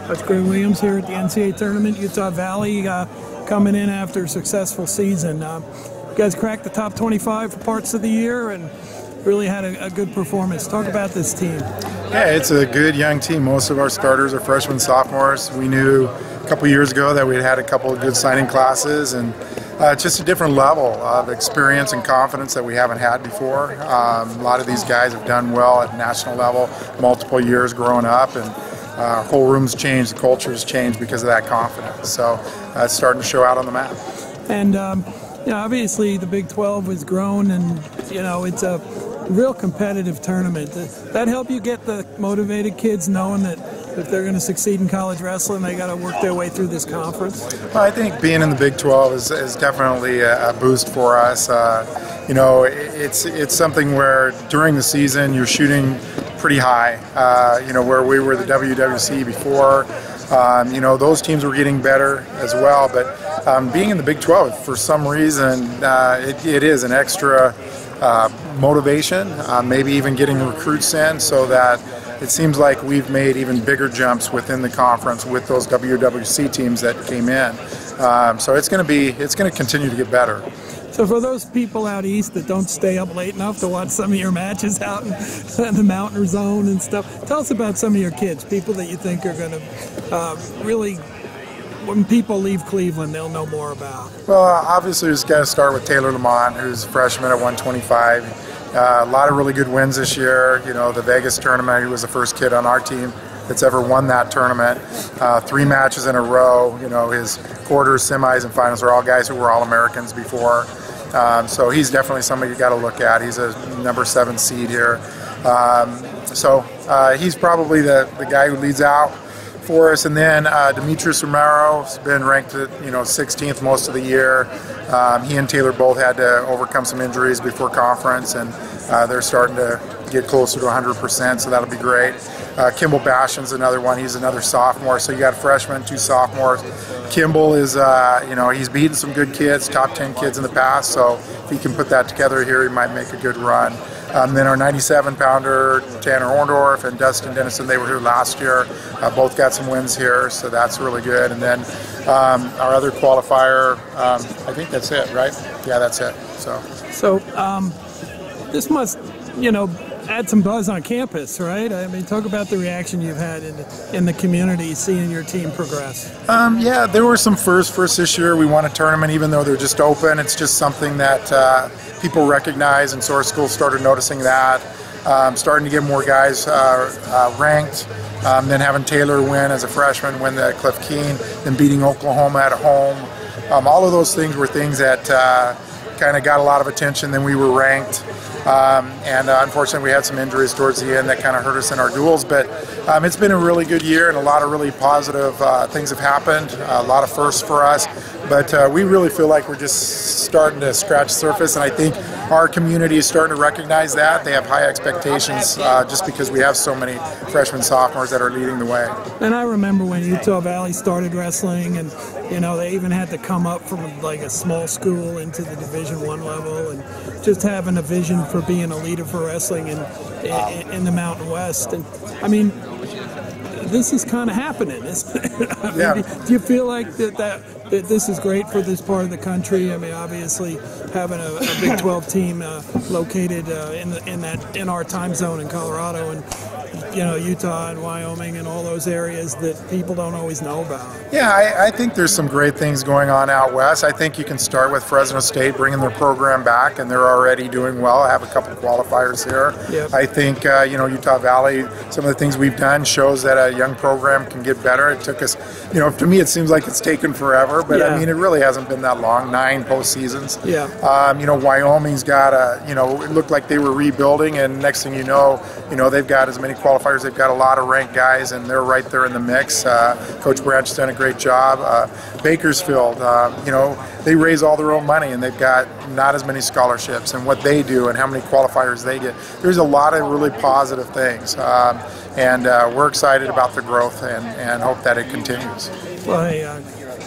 Coach Greg Williams here at the NCAA tournament. Utah Valley coming in after a successful season. You guys cracked the top 25 for parts of the year and really had a good performance. Talk about this team. Yeah, it's a good young team. Most of our starters are freshmen, sophomores. We knew a couple years ago that we'd had a couple of good signing classes, and just a different level of experience and confidence that we haven't had before. A lot of these guys have done well at national level, multiple years growing up, and whole room's changed, the culture's changed because of that confidence. So it's starting to show out on the map. And obviously the Big 12 has grown, and it's a real competitive tournament. That help you get the motivated kids knowing that if they're going to succeed in college wrestling, they got to work their way through this conference? Well, I think being in the Big 12 is definitely a boost for us. It's something where during the season you're shooting pretty high. Where we were the WWC before, those teams were getting better as well. But being in the Big 12, for some reason, it is an extra motivation, maybe even getting recruits in, so that it seems like we've made even bigger jumps within the conference with those WWC teams that came in. So it's going to continue to get better. So for those people out east that don't stay up late enough to watch some of your matches out in the Mountain Zone and stuff, tell us about some of your kids, people that you think are going to really, when people leave Cleveland, they'll know more about. Well, obviously, we just got to start with Taylor Lamont, who's a freshman at 125. A lot of really good wins this year. The Vegas tournament, he was the first kid on our team that's ever won that tournament. 3 matches in a row. His quarters, semis, and finals are all guys who were All-Americans before. So he's definitely somebody you got to look at. He's a number 7 seed here. So he's probably the guy who leads out for us. And then Demetrius Romero has been ranked at 16th most of the year. He and Taylor both had to overcome some injuries before conference, and they're starting to get closer to 100%, so that'll be great. Kimball Bastion's another one. He's another sophomore, so you got a freshman, 2 sophomores. Kimball is, he's beaten some good kids, top 10 kids in the past, so if he can put that together here, he might make a good run. Then our 97-pounder, Tanner Orndorff and Dustin Dennison, they were here last year. Both got some wins here, so that's really good. And then our other qualifier, I think that's it, right? Yeah, that's it. So this must, add some buzz on campus, right? I mean, talk about the reaction you've had in the community seeing your team progress. Yeah, there were some firsts this year. We won a tournament even though they're just open. It's just something that people recognize, and so our school started noticing that. Starting to get more guys ranked. Then having Taylor win as a freshman, win the Cliff Keen, then beating Oklahoma at home. All of those things were things that kind of got a lot of attention. Then we were ranked. And unfortunately we had some injuries towards the end that kind of hurt us in our duels, but it's been a really good year, and a lot of really positive things have happened, a lot of firsts for us, but we really feel like we're just starting to scratch the surface, and I think our community is starting to recognize that. They have high expectations just because we have so many freshmen, sophomores that are leading the way. And I remember when Utah Valley started wrestling, and they even had to come up from like a small school into the Division I level, and just having a vision for being a leader for wrestling in the Mountain West. And I mean, this is kind of happening, isn't it? I mean, yeah. Do you feel like that this is great for this part of the country? I mean, obviously having a Big 12 team located in our time zone in Colorado, and Utah and Wyoming and all those areas that people don't always know about. Yeah, I think there's some great things going on out west. I think you can start with Fresno State bringing their program back, and they're already doing well. I have a couple of qualifiers here. Yep. I think Utah Valley, some of the things we've done shows that a young program can get better. It took us, to me it seems like it's taken forever, but yeah. I mean it really hasn't been that long. 9 postseasons. Yeah. Wyoming's got it looked like they were rebuilding, and next thing you know, they've got as many qualifiers. They've got a lot of ranked guys, and they're right there in the mix. Coach Branch's done a great job. Bakersfield, they raise all their own money, and they've got not as many scholarships, and what they do and how many qualifiers they get. There's a lot of really positive things, and we're excited about the growth and hope that it continues. Well, hey,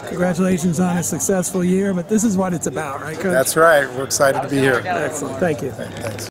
congratulations on a successful year, but this is what it's about, right, Coach? That's right. We're excited to be here. Excellent. Thank you. Thanks.